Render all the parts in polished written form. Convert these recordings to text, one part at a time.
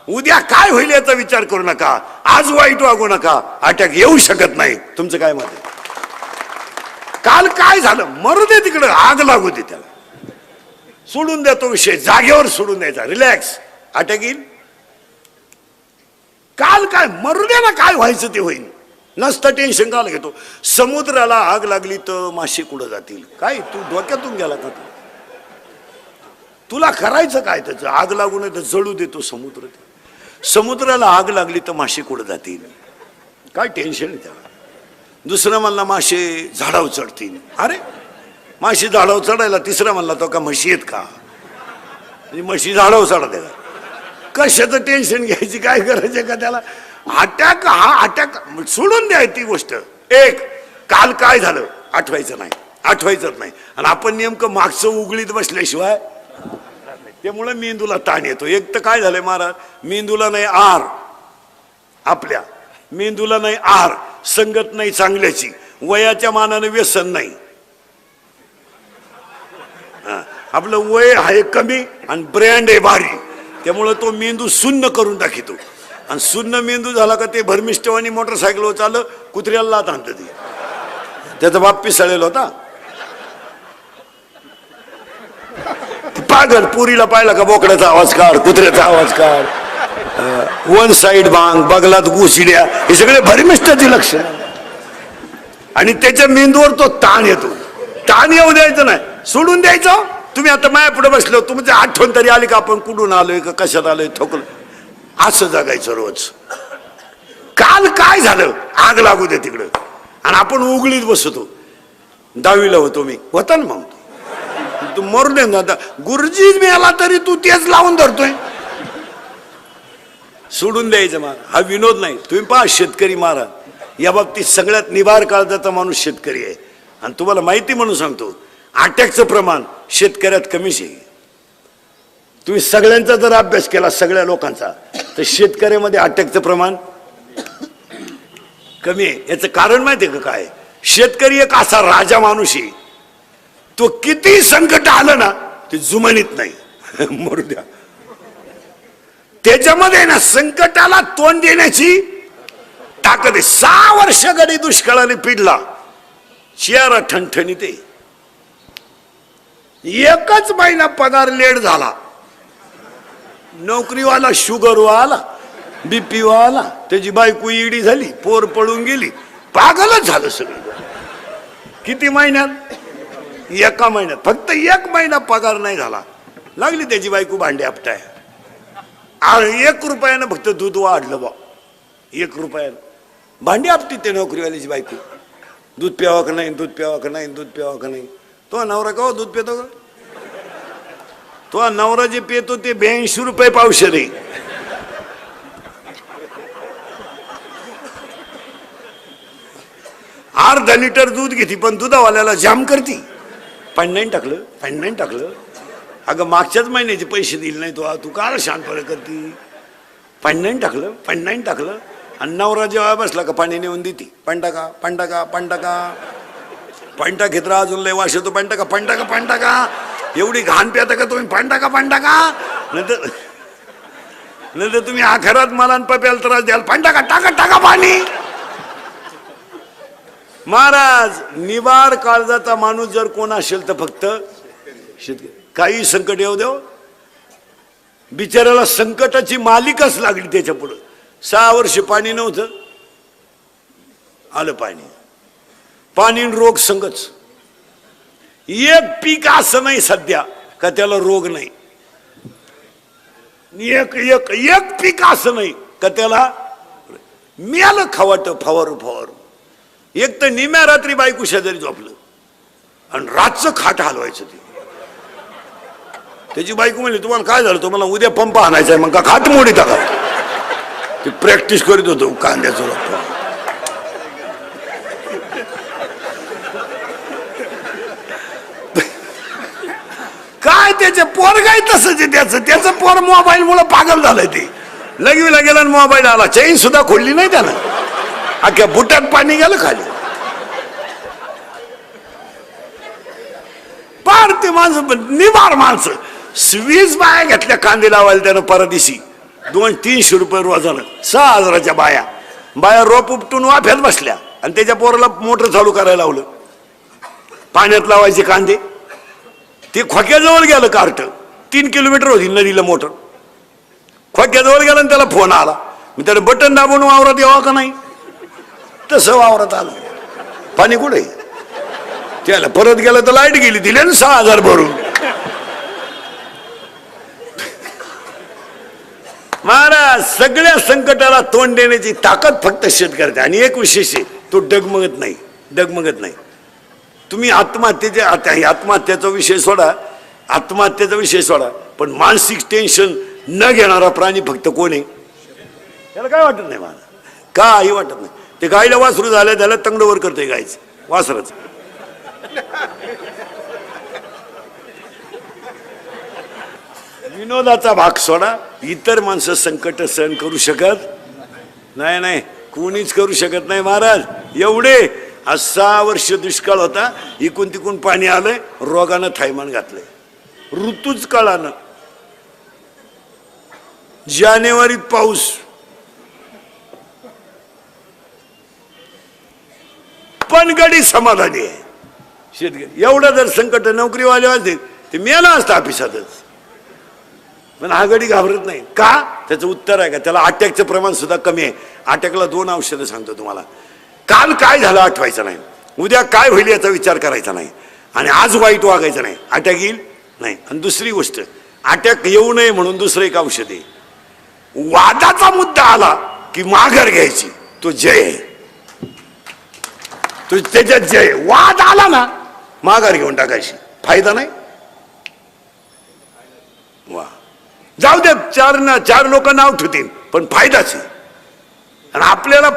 उद्या काय होईल याचा विचार करू नका, आज वाईट वागू नका, अटॅक येऊ शकत नाही. तुमचं काय मत आहे? काल काय झालं मरू दे, तिकडं आग लागू दे, त्याला सोडून द्या तो विषय, जागेवर सोडून द्यायचा, रिलॅक्स. अटॅक येईल. काल काय मरू दे ना, काय व्हायचं ते होईल, नसतं टेन्शन काल घेतो. समुद्राला आग लागली तर मासे कुठं जातील? काय तू डोक्यातून गेला का? तुला करायचं काय त्याचं? आग लागू नये तर जळू देतो समुद्र. समुद्राला आग लागली तर मासे कुठं जातील? काय टेन्शन आहे त्याला. दुसरं म्हणला मासे झाडावर चढतील. अरे माशी झाडावर चढायला, तिसरा म्हणला तो का म्हशी आहेत का? म्हशी झाडावर चढते का? कशाचं टेन्शन घ्यायची काय गरज आहे का त्याला? अटॅक हा अटॅक सोडून द्या ती गोष्ट. एक काल काय झालं आठवायचं नाही, आठवायचंच नाही. आणि आपण नेमकं मागचं उघडीत बसल्याशिवाय, त्यामुळे मेंदूला ताण येतो. एक तर काय झालंय महाराज, मेंदूला नाही आर, आपल्या मेंदूला नाही आर, संगत नाही चांगल्याची, वयाच्या मानाने व्यसन नाही. आपलं वय आहे कमी आणि ब्रँड आहे भारी, त्यामुळं तो मेंदू शून्य करून टाकतो. आणि शून्य मेंदू झाला का ते भरमिष्टवानी मोटरसायकलवर चाललं, कुत्र्याला लाथ आणतं ते. त्याचा बाप पिसाळलेला होता, पागल. पुरीला पाहिला का बोकड्याचा आवाज काढ, कुत्र्याचा आवाज काढ, वन साइड भांग, बगलात घुसड्या, हे सगळे भरमिष्टाची लक्षण. आणि त्याच्या मेंदूवर तो ताण येतो. ताण येऊ द्यायचं नाही, सोडून द्यायचं. तुम्ही आता माया पुढे बसलो, तुमची आठवण तरी आली का आपण कुठून आलोय का कशात आलोय, ठोकलं, असं जगायचं रोज. काल काय झालं आग लागू दे तिकडं, आणि आपण उघडीत बसतो. 10वीला होतो मी, होता ना मग तू मरू दे ना. आता गुरुजी मिळाला तरी तू तेच लावून धरतोय. सोडून द्यायचं महाराज, हा विनोद नाही. तुम्ही पहा शेतकरी महाराज, या बाबतीत सगळ्यात निभार काळजाचा माणूस शेतकरी आहे. आणि तुम्हाला माहिती म्हणून सांगतो, अटॅकचं प्रमाण शेतकऱ्यात कमीच आहे. तुम्ही सगळ्यांचा जर अभ्यास केला, सगळ्या लोकांचा, तर शेतकऱ्यामध्ये अटॅकचं प्रमाण कमी आहे. याचं कारण माहिती आहे का काय? शेतकरी एक असा राजा माणूस आहे, तो किती संकट आलं ना ते जुमानीत नाही. मरू द्या, त्याच्यामध्ये ना संकटाला तोंड देण्याची ताकद आहे. 6 वर्ष गडी दुष्काळाने पिडला, चेहरा ठणठणीत आहे. एकच महिना पगार लेट झाला, नोकरीवाला शुगरवाला, बीपी वाला, त्याची बायको ईडी झाली, पोर पळून गेली, पागलच झालं सगळं. किती महिन्यात? एका महिन्यात. फक्त 1 महिना पगार नाही झाला, लागली त्याची बायको भांडे आपटाय. 1 रुपयानं फक्त दूध वाढलं बा, 1 रुपयानं भांडी आपटी ते नोकरीवाल्याची बायको. दूध प्यावा का नाही, दूध प्यावा का नाही, दूध प्यावा का नाही. तो नवरा का दूध पितो का? तो नवरा जे पितो ते 82 रुपये पावशेर आहे. अर्धा लिटर दूध घेते, पण दुधावाल्याला जाम करती. पाणी टाकलं, पाणी टाकलं. अगं मागच्याच महिन्याचे पैसे दिले नाही तू काय शांतपणे करती? पाणी टाकलं, पाणी टाकलं. आणि नवरा जेव्हा बसला का पाणी नेऊन देते, पाणी टाका, पाणी टाका, पाणी टाका. पाणी टाकीत राहा, अजून लय वाश येतो, पाणी टाका, पाणी टाका, पाणी टाका. एवढी घाण प्याता का तुम्ही? पाणी टाका, पाणी टाका. नंतर तुम्ही आखरात मला आणि पप्याला त्रास द्याल, पाणी टाका, टाका, टाका पाणी. महाराज, निवार काळजाचा माणूस जर कोण असेल तर फक्त शेतकरी. काही संकट येऊ देव, बिचाराला संकटाची मालिकाच लागली त्याच्या पुढं. 6 वर्ष पाणी नव्हतं, आलं पाणी. पाणी रोग संगच. एक पीक असं नाही सध्या का त्याला रोग नाही. एक एक एक पीक असं नाही का त्याला मिळालं खावाट फवारू फवारू. एक तर निम्या रात्री बायको शेजारी झोपलं आणि रातचं खाट हलवायचं ते. त्याची बायको म्हणली, तुम्हाला काय झालं? तुम्हाला उद्या पंप आणायचा आहे. मग का खाट मोडी टाका. ते प्रॅक्टिस करीत होतो कांद्याचं रोप. काय त्याचे पोर काय तसंच आहे. त्याचं पोर मोबाईल मुळे पागल झालंय. ते लगवीला गेला आणि मोबाईल आला, चैन सुद्धा खोलली नाही त्यानं, अख्ख्या बुटात पाणी गेलं खाली. पार ते माणसं निवार माणसं. 20 बाया घेतल्या कांदे लावायला त्यानं परदिशी. 200-300 रुपये रोजानं 6,000च्या बाया बाया रोप उपटून वाफ्यात बसल्या आणि त्याच्या पोराला मोटर चालू करायला लावलं. पाण्यात लावायचे कांदे. ते खोक्याजवळ गेलं कार्ट. 3 किलोमीटर होती नदीला मोटर. खोक्याजवळ गेला आणि त्याला फोन आला. मी त्याला बटन दाबून वावरात यावा का नाही, तसं वावरात आलं. पाणी कुठे त्याला परत गेलं तर लाईट गेली. दिले ना 6,000 भरून. महाराज सगळ्या संकटाला तोंड देण्याची ताकद फक्त शेतकऱ्याची. आणि एक विशेष आहे, तो डगमगत नाही. तुम्ही आत्महत्येचा विषय सोडा, पण मानसिक टेन्शन न घेणारा प्राणी फक्त कोण आहे? त्याला काय वाटत नाही मला, काही वाटत नाही. ते गायला वासरू झालं त्याला तंगडवर करते गायचं वासरच. विनोदाचा भाग सोडा, इतर माणसं संकट सहन करू शकत नाही, कोणीच करू शकत नाही महाराज. एवढे 6 वर्ष दुष्काळ होता, इकून तिकून पाणी आलंय, रोगानं थायमान घातलंय, ऋतूच कळानं. जानेवारीत पाऊस, पण गडी समाधानी आहे शेतकरी. एवढं जर संकट नोकरीवाले असते ते मेला असतं ऑफिसातच. पण हा गडी घाबरत नाही का? त्याचं उत्तर आहे का? त्याला अटॅकचं प्रमाण सुद्धा कमी आहे. अटॅकला 2 औषधं सांगतो तुम्हाला. काल काय झालं आठवायचं नाही, उद्या काय होईल याचा विचार करायचा नाही, आणि आज वाईट वागायचं नाही. अटॅक येईल नाही. आणि दुसरी गोष्ट, अटॅक येऊ नये म्हणून दुसरं एक औषध आहे. वादाचा मुद्दा आला की माघार घ्यायची, तो जय आहे. तो त्याच्यात जय. वाद आला ना माघार घेऊन टाकायची, फायदा नाही. वा जाऊ दे, 4 लोक नाव ठेवतील पण फायदाच आहे. आणि आपल्याला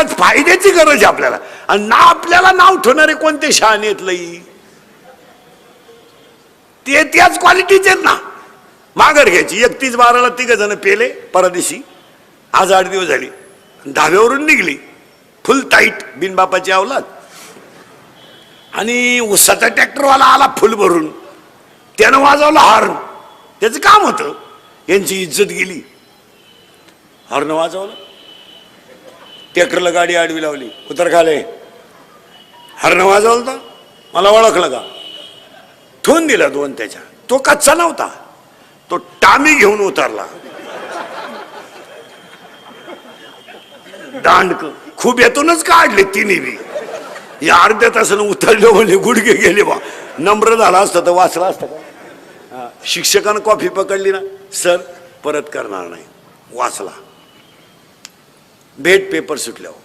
फायद्याची गरज आहे आपल्याला. आणि ना आपल्याला नाव ठेवणारे कोणते शहाणे आहेत लई, ते त्याच क्वालिटीचे आहेत ना. माघार घ्यायची. 31/12ला 3 जण पेले परदेशी. आज 8 दिवस झाली, धाब्यावरून निघली फुल टाईट बिनबापाची अवलाद. आणि उसाचा ट्रॅक्टरवाला आला फुल भरून, त्यानं वाजवला हॉर्न. त्याचं काम होतं, यांची इज्जत गेली. हॉर्न वाजवलं, ट्रॅक्टरला गाडी आडवी लावली, उतर खाले. हॉर्न वाजवलं तर मला ओळखलं का? ठेवून दिला 2 त्याच्या. तो कच्चा नव्हता, तो टामी घेऊन उतरला. दांडक खुब्यातूनच काढले तिन्ही बी. या अर्ध्या तासानं उतरले म्हणजे गुडघे गेले बा. नम्र झाला असतं तर वाचला असतं का? शिक्षकानं कॉफी पकडली ना, सर परत करणार नाही, वाचला. भेट पेपर सुटल्यावर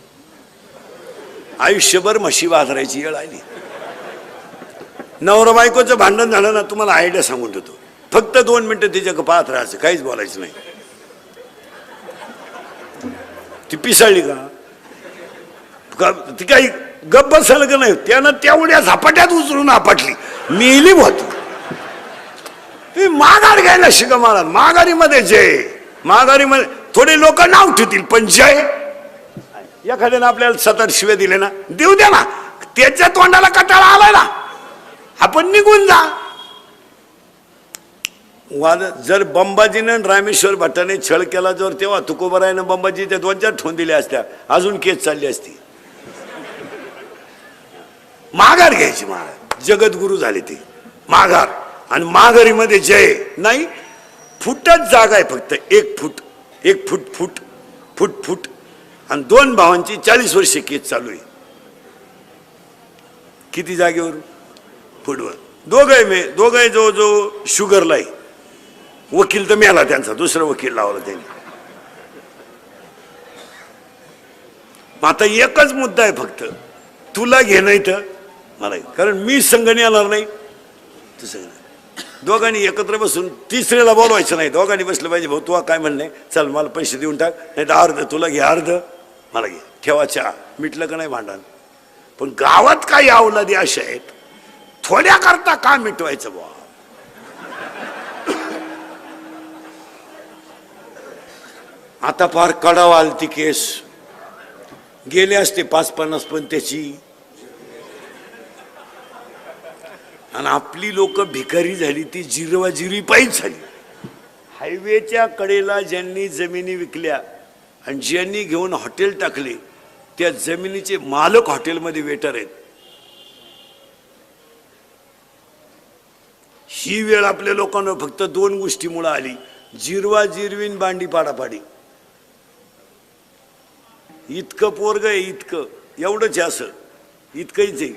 आयुष्यभर म्हशी वाजरायची वेळ आली. नवरा बायकोचं भांडण झालं ना, तुम्हाला आयडिया सांगून देतो. फक्त 2 मिनिटं तिच्या पाहत राहायचं, काहीच बोलायचं नाही. ती पिसाळली का ती काही गप्प बसायला का नाही, त्यानं तेवढ्या झपाट्यात उचलून आपटली, मिली होत. तुम्ही माघार घ्यायला शिका मला. माघारीमध्ये जय. माघारीमध्ये थोडे लोक नाव ठेवतील पण जय. एखाद्यानं आपल्याला 7 शिव्या दिले ना, देऊ द्या ना, त्याच्या तोंडाला कटाळा आलाय ना, आपण निघून जा. वाद जर बंबाजीनं रामेश्वर भट्टाने छळ केला जर, तेव्हा तुकोबरायनं बंबाजीच्या 2-4 ठोन दिल्या असत्या, अजून केस चालली असती. माघार घ्यायची. महाराज जगद्गुरु झाले ते. माघार. आणि माघारीमध्ये जय नाही. फुटच जागा आहे फक्त, 1 फूट 1 फूट फूट. आणि 2 भावांची 40 वर्ष केस चालू आहे. किती जागेवर? फुटवर. दोघे जो शुगरला आहे. वकील तर मेला त्यांचा, दुसरा वकील लावला त्यांनी. आता एकच मुद्दा आहे फक्त, तुला घे नाही तर मला, कारण मी संघाने येणार नाही. तसं दोघांनी एकत्र बसून तिसऱ्याला बोलवायचं नाही. दोघांनी बसलं पाहिजे, भाऊ तू काय म्हणणे, चल मला पैसे देऊन टाक, नाही तर अर्ध तुला घे, अर्ध मला घे, ठेवा चहा. मिटलं का नाही भांडण. पण गावात काही अवलादी अशा आहेत, थोड्या करता का मिटवायचं बुवा. आता फार कडाव आलती केस, गेले असते 5-50 पण त्याची. आणि आपली लोक भिकारी झाली, ती जिरवाजिरी पायीच झाली. हायवेच्या कडेला ज्यांनी जमिनी विकल्या आणि ज्यांनी घेऊन हॉटेल टाकले त्या जमिनीचे मालक हॉटेलमध्ये वेटर आहेत. ही वेळ आपल्या लोकांना फक्त 2 गोष्टीमुळे आली, जिरवा जिरवीन बांडी पाडापाडी. इतकं पोरग आहे, इतकं एवढंच आहे, असं इतकंच आहे.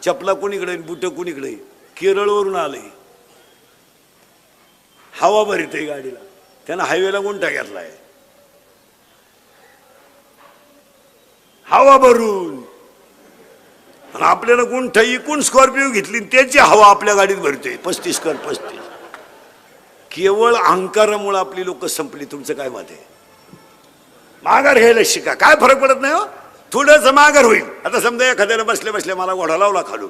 चपला कोणीकडे बुट कोणीकडे. केरळवरून आलंय, हवा भरीत आहे गाडीला, त्यानं हायवेला गुंठा घेतलाय हवा भरून. आणि आपल्याला गुंठा इकून स्कॉर्पिओ घेतली त्याची हवा आपल्या गाडीत भरते 35 कर 35. केवळ अहंकारामुळे आपली लोक संपली. तुमचं काय मत आहे? माघार घ्यायला शिका, काय फरक पडत नाही हो, थोडंच माघार होईल. आता समजा एखाद्याला बसल्या बसल्या मला घोडा लावला खालून,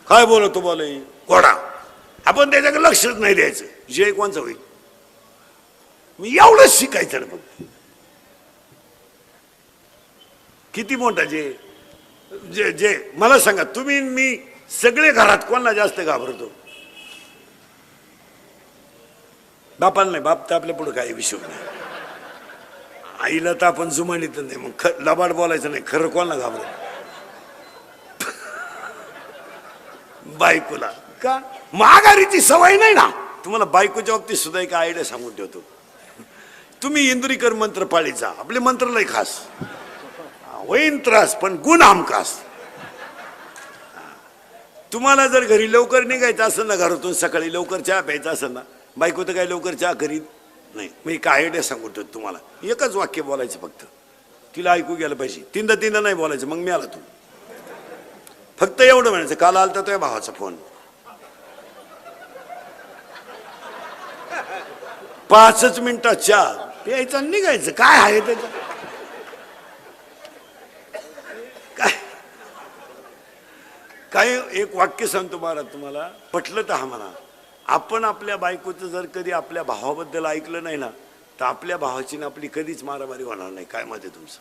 काय बोलतो बोले घोडा, आपण त्याच्याकडे लक्षच नाही द्यायचं, जे कोणचं होईल. मी एवढंच शिकायचं ना फक्त. किती मोठा जे जे जे मला सांगा तुम्ही, मी सगळे घरात कोणाला जास्त घाबरतो? बापाला नाही, बाप तर आपल्या पुढे काही विषय नाही. आईला तर आपण जुमानीत नाही, मग लबाड बोलायचं नाही. खरं कोणाला घाबरत? बायकोला. का? माघारीची सवय नाही ना तुम्हाला. बायकोच्या बाबतीत सुद्धा एक आयडिया सांगून ठेवतो. तुम्ही इंदुरीकर मंत्र पाळीत जा, आपले मंत्र लय खास. होईन त्रास पण गुण हमखास. तुम्हाला जर घरी लवकर निघायचं असेल ना, घरातून सकाळी लवकर चहा प्यायचा असेल ना, बायको तर काही लवकर चहा करीत नाही. मी काय आयडिया सांगू ठेवतो तुम्हाला. एकच वाक्य बोलायचं फक्त, तिला ऐकू गेलं पाहिजे. तीनदा नाही बोलायचं. मग मी आला तू फक्त एवढं म्हणायचं, काल आलता तुझ्या भावाचा फोन, 5 मिनिटात चहा प्यायचा निघायचं. काय आहे त्याचं? काय एक वाक्य सांगतो महाराज तुम्हाला, पटलं तर हा म्हणा. आपण आपल्या बायकोचं जर कधी आपल्या भावाबद्दल ऐकलं नाही ना, तर आपल्या भावाची ना आपली कधीच मारामारी होणार नाही. काय मत आहे तुमचं?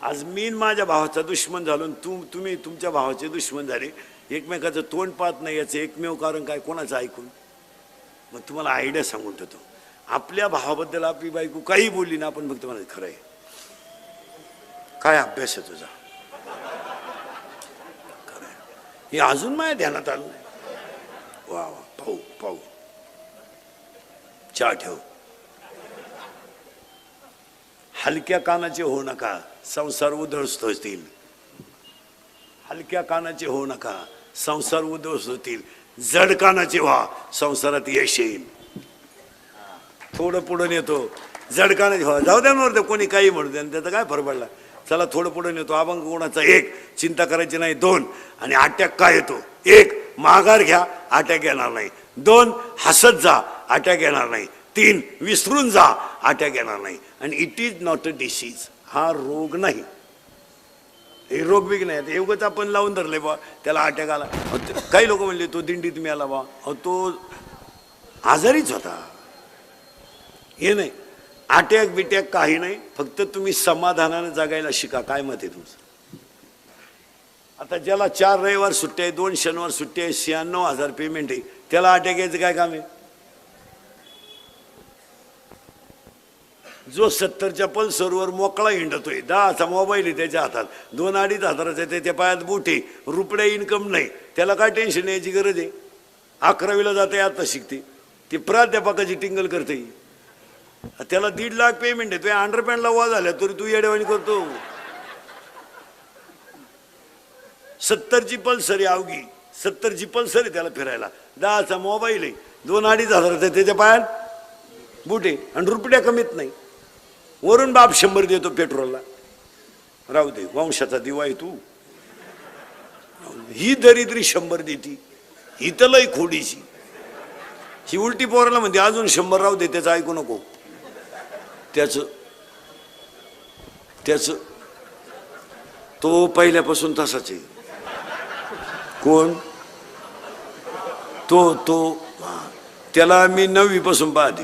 आज मी माझ्या भावाचा दुश्मन झालो, तुम्ही तुमच्या भावाचे दुश्मन झाले, एकमेकाचं तोंड पाहत नाही. याचं एकमेव कारण काय? कोणाचं ऐकून? मग तुम्हाला आयडिया सांगून ठेवतो. आपल्या भावाबद्दल आपली बायको काही बोलली ना, आपण फक्त म्हणायचं खरं आहे. काय अभ्यास आहे तुझा? हे अजून माझ्या ध्यानात आलं नाही. वा वा, पाहू पाहू. चहा ठेव. हलक्या कानाचे होऊ नका, संसार उधळस्त होतील. हलक्या कानाचे होऊ नका, संसार उधळस्त होतील. जड कानाचे व्हा, संसारात यश येईल. थोडं पुढं नेतो, जड कानाचे व्हा. जाऊ द्या नव्हतं, कोणी काही म्हणू द्या, त्याचा काय फरक पडला. चला थोडं पुढे नेतो. अभंग गुणाचा 1, चिंता करायची नाही 2, आणि अटॅक काय येतो? 1, माघार घ्या, अटॅक येणार नाही. 2, हसत जा, अटॅक येणार नाही. 3, विसरून जा, अटॅक येणार नाही. आणि it is not a disease. हा रोग नाही, हे रोग बिग नाही. एवढंच आपण लावून धरले बा, त्याला अटॅक आला. काही लोक म्हणले तो दिंडीत मिळाला बा, तो आजारीच होता. हे नाही, अटॅक बिटॅक काही नाही. फक्त तुम्ही समाधानाने जगायला शिका. काय मत आहे तुमचं? आता ज्याला 4 रविवार सुट्ट्या आहे, 2 शनिवार सुट्टी आहे, 96,000 पेमेंट आहे, त्याला अटॅक यायचं काय काम आहे? जो 70च्या पल्सरवर मोकळा हिंडतोय, 10चा मोबाईल आहे त्याच्या हातात, 2-2.5 हजाराचा त्याच्या पायात बूट आहे, रुपये इन्कम नाही, त्याला काय टेन्शन यायची गरज आहे? 11वीला जाते, आता शिकते, ती प्राध्यापकाची टिंगल करते. त्याला 1.5 लाख पेमेंट आहे, तुझ्या अंडरपॅन्टला वा झाल्या तरी तू येडेवाणी करतो. 70ची पल्सर आहे अवघी, 70ची पल्सर आहे त्याला फिरायला, 10चा मोबाईल आहे, 2-2.5 हजाराचा त्याच्या पायात बूट आहे, आणि रुपया कमीत नाही. वरून बाप 100 देतो पेट्रोलला. राहू दे, वंशाचा दिवा आहे तू. ही दरिद्री 100 देती, ही तर लय खोडीची. ही उलटी पोराला म्हणते अजून 100 राहू दे, त्याचं ऐकू नको. त्याच तो पहिल्यापासून तसाच आहे. कोण तो त्याला मी 9वी पासून पाहते.